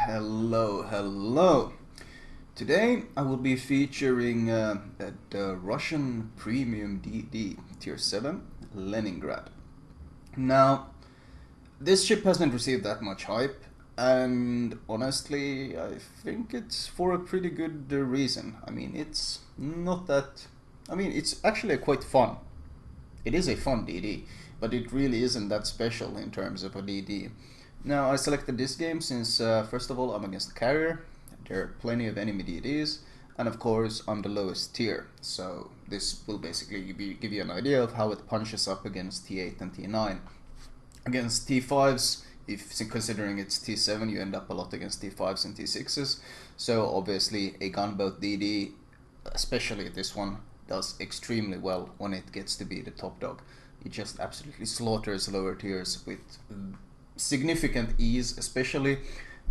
Hello. Today I will be featuring the Russian Premium DD Tier 7 Leningrad. Now, this ship hasn't received that much hype, and honestly, I think it's for a pretty good reason. It's not that. It's actually quite fun. It is a fun DD, but it really isn't that special in terms of a DD. Now, I selected this game since, first of all, I'm against the carrier. There are plenty of enemy DDs, and of course, I'm the lowest tier. So this will basically give you an idea of how it punches up against T8 and T9. Against T5s, if considering it's T7, you end up a lot against T5s and T6s. So obviously, a gunboat DD, especially this one, does extremely well when it gets to be the top dog. It just absolutely slaughters lower tiers with significant ease, especially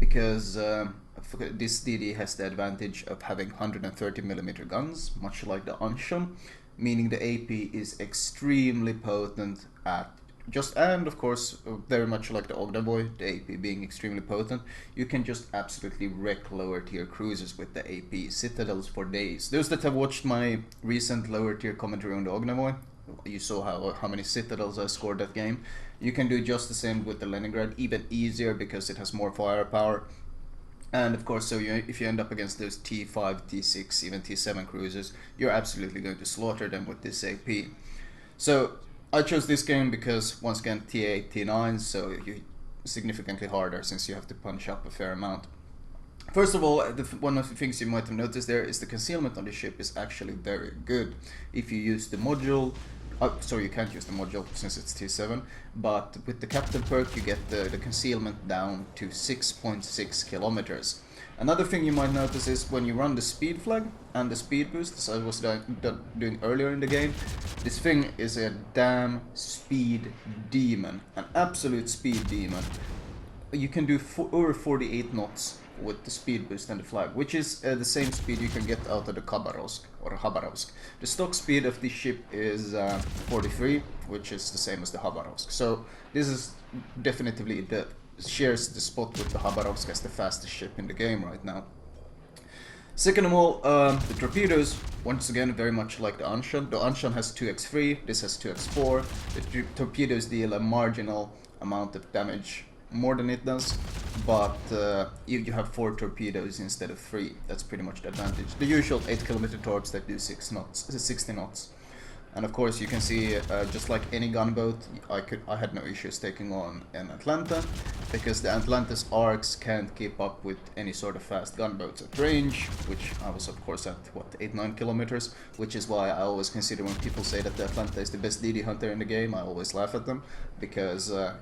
because this DD has the advantage of having 130mm guns, much like the Anshan, meaning the AP is extremely potent at and of course, very much like the Ogdavoy, the AP being extremely potent, you can just absolutely wreck lower tier cruisers with the AP, citadels for days. Those that have watched my recent lower tier commentary on the Ogdavoy, you saw how many citadels I scored that game. You can do just the same with the Leningrad, even easier because it has more firepower. And of course, if you end up against those T5, T6, even T7 cruisers, you're absolutely going to slaughter them with this AP. So I chose this game because, once again, T8, T9, so you significantly harder since you have to punch up a fair amount. First of all, one of the things you might have noticed there is the concealment on the ship is actually very good. If you use the module, sorry, you can't use the module since it's T7, but with the captain perk you get the concealment down to 6.6 kilometers. Another thing you might notice is when you run the speed flag and the speed boost, as I was doing earlier in the game, this thing is a damn speed demon, an absolute speed demon. You can do over 48 knots with the speed boost and the flag, which is the same speed you can get out of the Khabarovsk. The stock speed of this ship is 43, which is the same as the Khabarovsk. So this is definitively shares the spot with the Khabarovsk as the fastest ship in the game right now. Second of all, the torpedoes, once again, very much like the Anshan. The Anshan has 2x3, this has 2x4. The torpedoes deal a marginal amount of damage more than it does, but you have 4 torpedoes instead of 3. That's pretty much the advantage. The usual 8km torps that do 60 knots. And of course you can see, just like any gunboat, I had no issues taking on an Atlanta, because the Atlanta's arcs can't keep up with any sort of fast gunboats at range, which I was of course at, 8-9 kilometers, which is why I always consider when people say that the Atlanta is the best DD hunter in the game, I always laugh at them, because the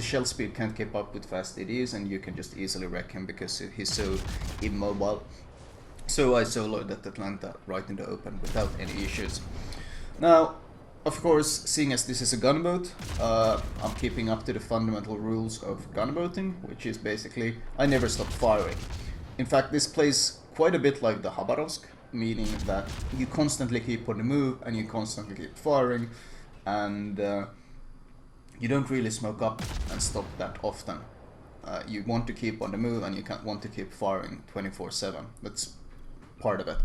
shell speed can't keep up with fast DDs, and you can just easily wreck him because he's so immobile. So I soloed that Atlanta right in the open without any issues. Now, of course, seeing as this is a gunboat, I'm keeping up to the fundamental rules of gunboating, which is basically, I never stop firing. In fact, this plays quite a bit like the Khabarovsk, meaning that you constantly keep on the move and you constantly keep firing, and you don't really smoke up and stop that often. You want to keep on the move and you can't want to keep firing 24/7. That's part of it.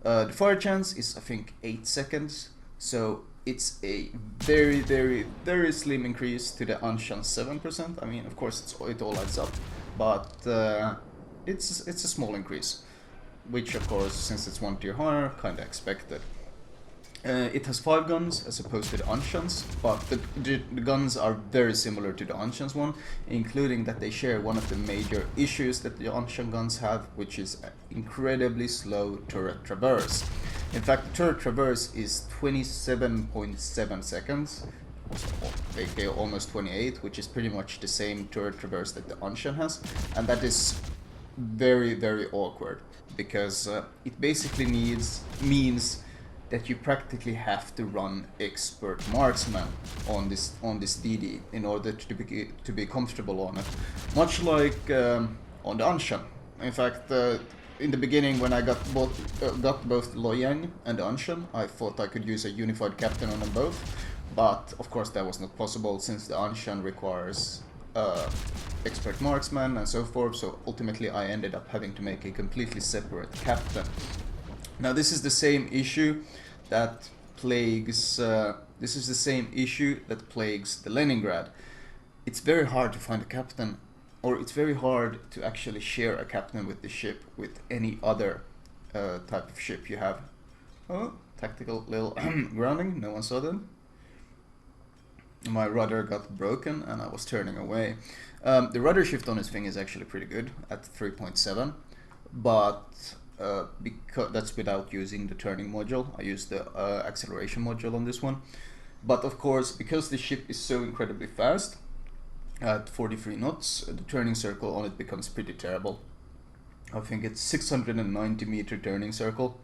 The fire chance is, I think, 8 seconds, so it's a very, very, very slim increase to the Anshan 7%. I mean, of course, it all adds up, but it's a small increase, which, of course, since it's 1 tier higher, kind of expected. It has 5 guns as opposed to the Anshans, but the guns are very similar to the Anshans one, including that they share one of the major issues that the Anshan guns have, which is incredibly slow turret traverse. In fact, the turret traverse is 27.7 seconds, aka almost 28, which is pretty much the same turret traverse that the Anshan has, and that is very, very awkward, because it basically means that you practically have to run expert marksman on this DD in order to be comfortable on it, much like on the Anshan. In fact, in the beginning, when I got both Loyang and Anshan, I thought I could use a unified captain on them both, but of course that was not possible since the Anshan requires expert marksman and so forth, so ultimately I ended up having to make a completely separate captain. Now this is the same issue that plagues the Leningrad. It's very hard to find a captain, or it's very hard to actually share a captain with the ship with any other type of ship you have. Oh, tactical little grounding, no one saw that. My rudder got broken and I was turning away. The rudder shift on this thing is actually pretty good at 3.7, but because that's without using the turning module. I use the acceleration module on this one. But of course, because the ship is so incredibly fast, at 43 knots, the turning circle on it becomes pretty terrible. I think it's 690 meter turning circle.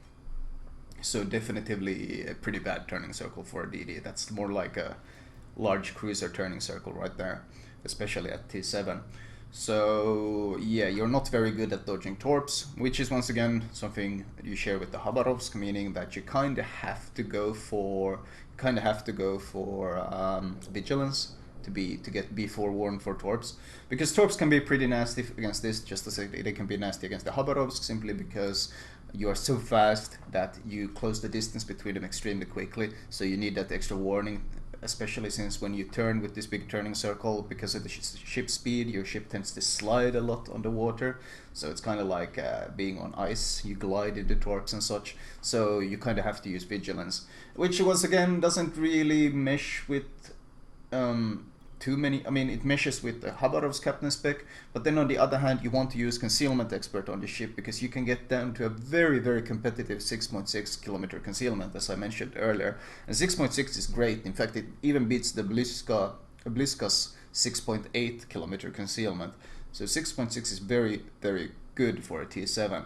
So definitively a pretty bad turning circle for a DD. That's more like a large cruiser turning circle right there, especially at T7. So yeah, you're not very good at dodging torps, which is once again something you share with the Khabarovsk, meaning that you kind of have to go for vigilance to be forewarned for torps, because torps can be pretty nasty against this, just as they can be nasty against the Khabarovsk, simply because you are so fast that you close the distance between them extremely quickly, so you need that extra warning, especially since when you turn with this big turning circle, because of the ship speed, your ship tends to slide a lot on the water, so it's kind of like being on ice, you glide into torps and such, so you kind of have to use vigilance, which once again doesn't really mesh with too many. I mean, it meshes with the Khabarovsk captain spec, but then on the other hand, you want to use concealment expert on the ship, because you can get down to a very, very competitive 6.6 kilometer concealment, as I mentioned earlier. And 6.6 is great. In fact, it even beats the Bliska's 6.8 kilometer concealment. So 6.6 is very, very good for a T7.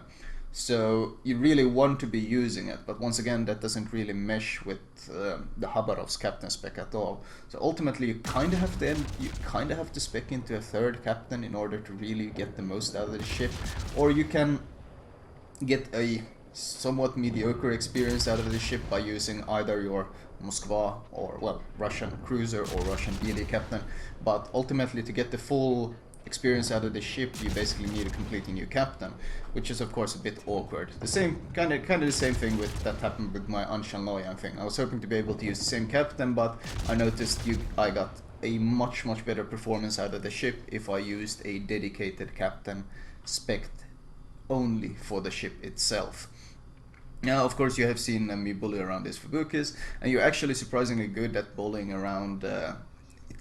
So you really want to be using it, but once again, that doesn't really mesh with the Khabarovsk captain spec at all. So ultimately, you kind of have to spec into a third captain in order to really get the most out of the ship, or you can get a somewhat mediocre experience out of the ship by using either your Moskva or, well, Russian cruiser or Russian DD captain. But ultimately, to get the full experience out of the ship, you basically need a completely new captain, which is of course a bit awkward. The same kind of the same thing that happened with my Anshan Loyan thing. I was hoping to be able to use the same captain, but I noticed I got a much better performance out of the ship if I used a dedicated captain spec'd only for the ship itself. Now, of course, you have seen me bully around these Fubukis, and you're actually surprisingly good at bullying around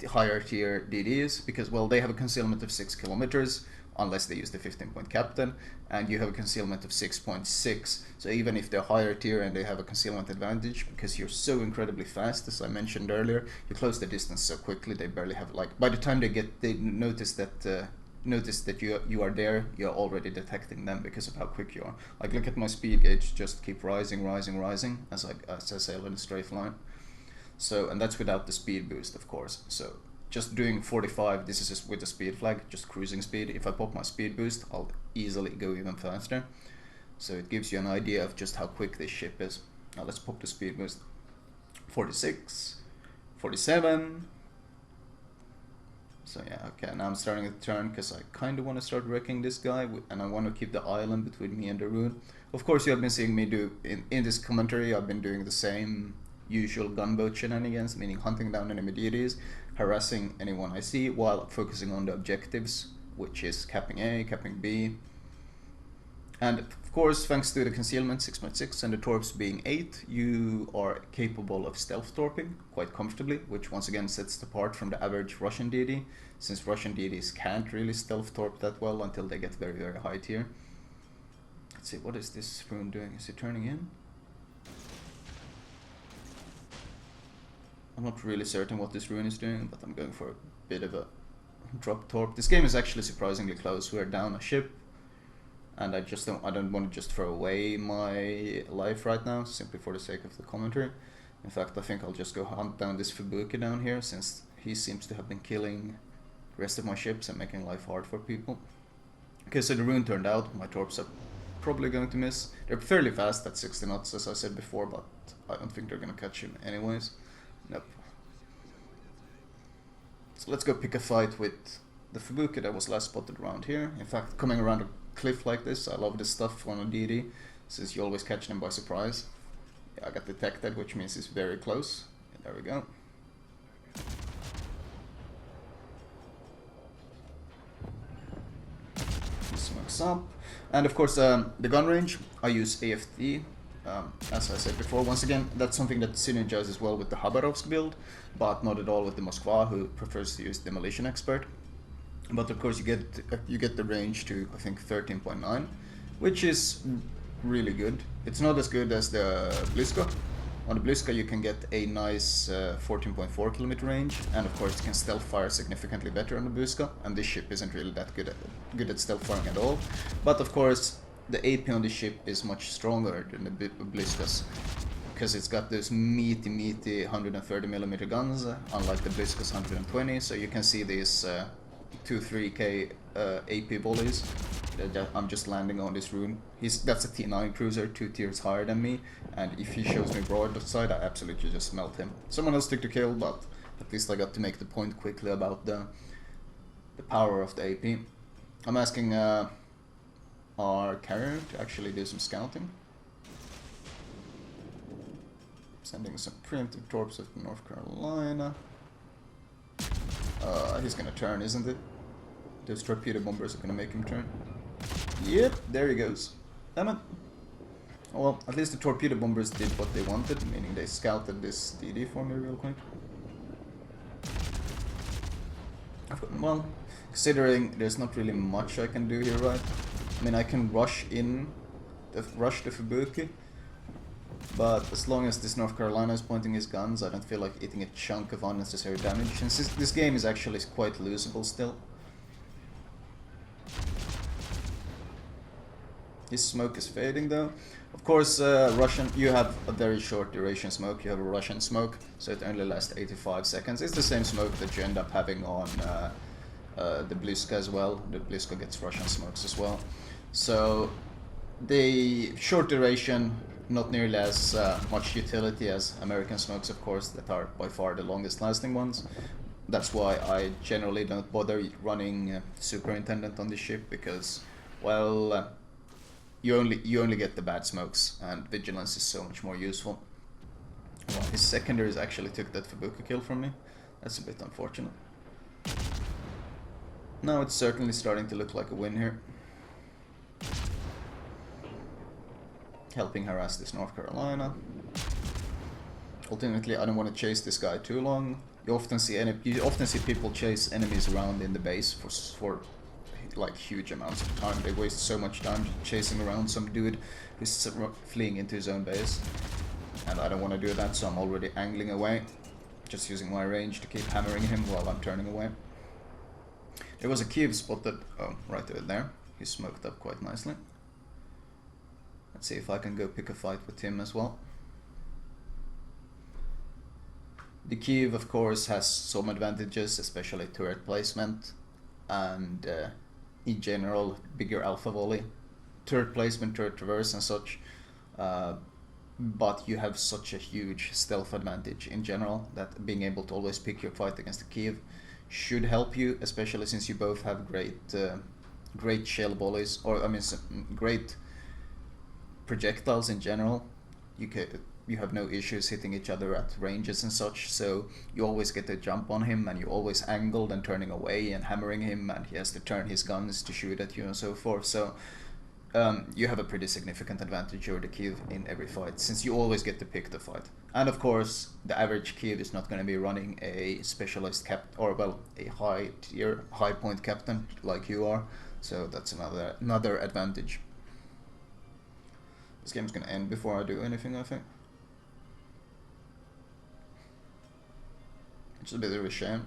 higher tier DDs, because, well, they have a concealment of 6 kilometers unless they use the 15-point captain, and you have a concealment of 6.6, so even if they're higher tier and they have a concealment advantage, because you're so incredibly fast, as I mentioned earlier, you close the distance so quickly, they barely have, like, by the time they notice that you are there, you're already detecting them because of how quick you are. Like, look at my speed gauge, just keep rising as I sail in a straight line. So, and that's without the speed boost, of course. So just doing 45, this is just with the speed flag, just cruising speed. If I pop my speed boost, I'll easily go even faster. So it gives you an idea of just how quick this ship is. Now let's pop the speed boost. 46, 47. So yeah, okay, now I'm starting to turn because I kind of want to start wrecking this guy, and I want to keep the island between me and the rune. Of course, you have been seeing me do, in this commentary, I've been doing the same usual gunboat shenanigans, meaning hunting down enemy deities, harassing anyone I see, while focusing on the objectives, which is capping A, capping B. And of course, thanks to the concealment 6.6 and the torps being 8, you are capable of stealth torping quite comfortably, which once again sets it apart from the average Russian deity, since Russian deities can't really stealth torp that well until they get very, very high tier. Let's see, what is this rune doing? Is it turning in? I'm not really certain what this rune is doing, but I'm going for a bit of a drop torp. This game is actually surprisingly close. We're down a ship, and I don't want to just throw away my life right now, simply for the sake of the commentary. In fact, I think I'll just go hunt down this Fubuki down here, since he seems to have been killing the rest of my ships and making life hard for people. Okay, so the rune turned out. My torps are probably going to miss. They're fairly fast at 60 knots, as I said before, but I don't think they're going to catch him anyways. Nope. So let's go pick a fight with the Fubuki that was last spotted around here. In fact, coming around a cliff like this, I love this stuff on a DD, since you always catch them by surprise. Yeah, I got detected, which means it's very close. There we go. Smokes up. And of course, the gun range, I use AFD. As I said before, once again, that's something that synergizes well with the Khabarovsk build, but not at all with the Moskva, who prefers to use Demolition Expert. But of course, you get the range to, I think, 13.9, which is really good. It's not as good as the Bliska. On the Bliska, you can get a nice 14.4 kilometer range, and of course, it can stealth fire significantly better on the Bliska. And this ship isn't really that good at stealth firing at all. But of course, the AP on the ship is much stronger than the Bliskas, because it's got those meaty 130mm guns, unlike the Bliska's 120. So you can see these 2-3k AP volleys that I'm just landing on this rune. That's a T9 cruiser, 2 tiers higher than me, and if he shows me broadside, I absolutely just melt him. Someone else took the kill, but at least I got to make the point quickly about the power of the AP. I'm asking our carrier to actually do some scouting. Sending some preemptive torps of North Carolina. He's gonna turn, isn't it? Those torpedo bombers are gonna make him turn. Yep, there he goes. Damn it. Oh, well, at least the torpedo bombers did what they wanted, meaning they scouted this DD for me real quick. Well, considering there's not really much I can do here, right? I mean, I can rush the Fubuki, but as long as this North Carolina is pointing his guns, I don't feel like eating a chunk of unnecessary damage, since this game is actually quite losable still. His smoke is fading though. Of course, you have a very short duration smoke. You have a Russian smoke, so it only lasts 85 seconds. It's the same smoke that you end up having on the Bliska as well. The Bliska gets Russian smokes as well. So the short duration, not nearly as much utility as American smokes, of course, that are by far the longest lasting ones. That's why I generally don't bother running Superintendent on this ship, because, well, you only get the bad smokes, and Vigilance is so much more useful. Well, his secondaries actually took that Fubuki kill from me. That's a bit unfortunate. Now it's certainly starting to look like a win here. Helping harass this North Carolina. Ultimately, I don't want to chase this guy too long. You often see people chase enemies around in the base for like huge amounts of time. They waste so much time chasing around some dude who's fleeing into his own base, and I don't want to do that, so I'm already angling away, just using my range to keep hammering him while I'm turning away. There was a Kiev spotted, oh, right over there. He's smoked up quite nicely. Let's see if I can go pick a fight with him as well. The Kiev, of course, has some advantages, especially turret placement, and in general, bigger alpha volley, turret placement, turret traverse and such, but you have such a huge stealth advantage in general that being able to always pick your fight against the Kiev should help you, especially since you both have great shell volleys, or I mean great projectiles in general. You have no issues hitting each other at ranges and such, so you always get a jump on him, and you always angled and turning away and hammering him, and he has to turn his guns to shoot at you and so forth. So you have a pretty significant advantage over the Kiev in every fight, since you always get to pick the fight. And of course, the average Kiev is not going to be running a specialized a high point captain like you are, so that's another advantage. This game's going to end before I do anything, I think. Which is a bit of a shame.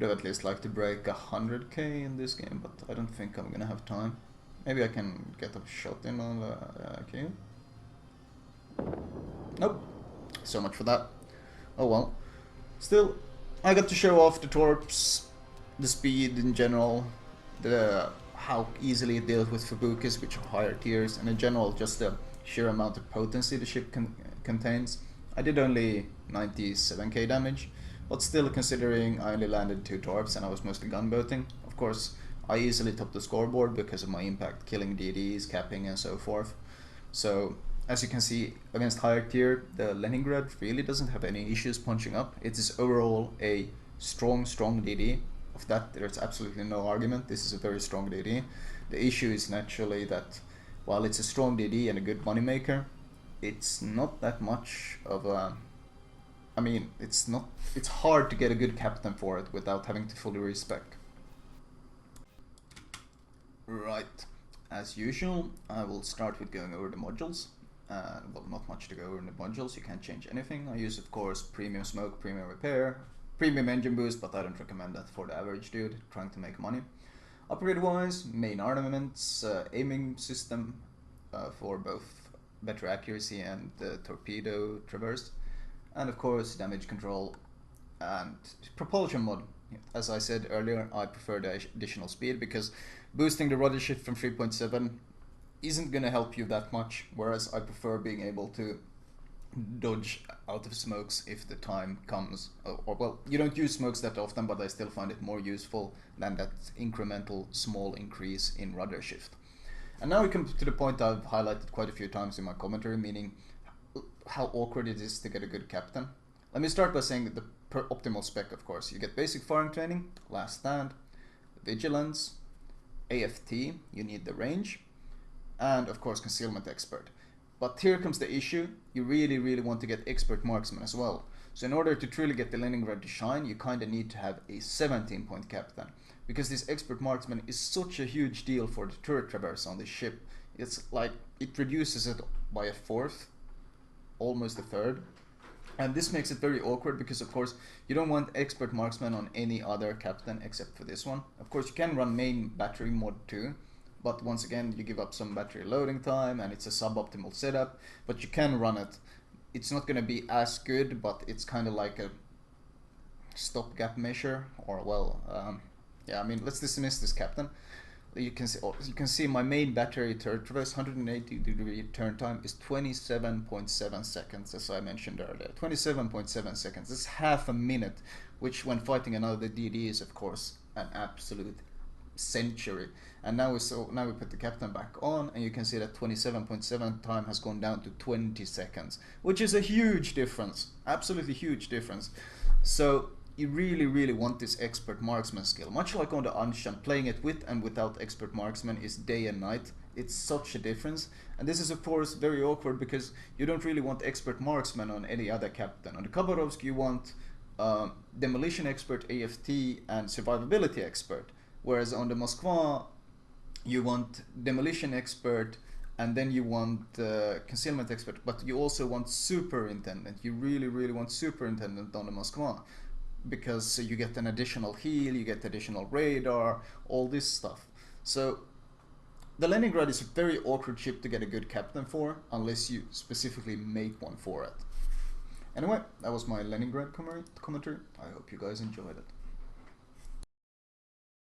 I'd at least like to break 100k in this game, but I don't think I'm gonna have time. Maybe I can get a shot in on the Kiev. Nope. So much for that. Oh well. Still, I got to show off the torps, the speed in general, how easily it deals with Fubukis, which are higher tiers, and in general just the sheer amount of potency the ship contains. I did only 97k damage, But still, considering I only landed 2 torps and I was mostly gunboating, of course, I easily topped the scoreboard because of my impact, killing DDs, capping and so forth. So, as you can see, against higher tier, the Leningrad really doesn't have any issues punching up. It is overall a strong DD. Of that, there's absolutely no argument. This is a very strong DD. The issue is naturally that while it's a strong DD and a good moneymaker, it's not that much of a... I mean, it's hard to get a good captain for it without having to fully respec. Right, as usual, I will start with going over the modules. Well, not much to go over in the modules, you can't change anything. I use, of course, premium smoke, premium repair, premium engine boost, but I don't recommend that for the average dude trying to make money. Upgrade wise, main armaments, aiming system for both better accuracy and torpedo traverse, and of course damage control and propulsion mod. As I said earlier, I prefer the additional speed because boosting the rudder shift from 3.7 isn't going to help you that much, whereas I prefer being able to dodge out of smokes if the time comes. Or well, you don't use smokes that often, but I still find it more useful than that incremental small increase in rudder shift. And now we come to the point I've highlighted quite a few times in my commentary, meaning how awkward it is to get a good captain. Let me start by saying that the optimal spec, of course. You get basic firing training, last stand, vigilance, AFT, you need the range, and of course concealment expert. But here comes the issue, you really want to get expert marksman as well. So in order to truly get the Leningrad to shine, you kinda need to have a 17-point captain. Because this expert marksman is such a huge deal for the turret traverse on this ship. It's like, it reduces it by a fourth, almost a third. And this makes it very awkward because of course you don't want expert marksman on any other captain except for this one. Of course you can run main battery mod too, but once again you give up some battery loading time and it's a suboptimal setup, but you can run it. It's not going to be as good, but it's kind of like a stopgap measure, or well, yeah, I mean, let's dismiss this captain. You can see my main battery turret traverse 180-degree turn time is 27.7 seconds, as I mentioned earlier. 27.7 seconds. That's half a minute, which when fighting another DD is of course an absolute century. And now we put the captain back on, and you can see that 27.7 time has gone down to 20 seconds, which is a huge difference. Absolutely huge difference. So you really want this expert marksman skill. Much like on the Anshan, playing it with and without expert marksman is day and night. It's such a difference. And this is of course very awkward because you don't really want expert marksman on any other captain. On the Khabarovsk you want demolition expert, AFT, and survivability expert. Whereas on the Moskva you want demolition expert, and then you want concealment expert, but you also want superintendent. You really want superintendent on the Moskva, because you get an additional heal, you get additional radar, all this stuff. So the Leningrad is a very awkward ship to get a good captain for, unless you specifically make one for it. Anyway, that was my Leningrad commentary. I hope you guys enjoyed it.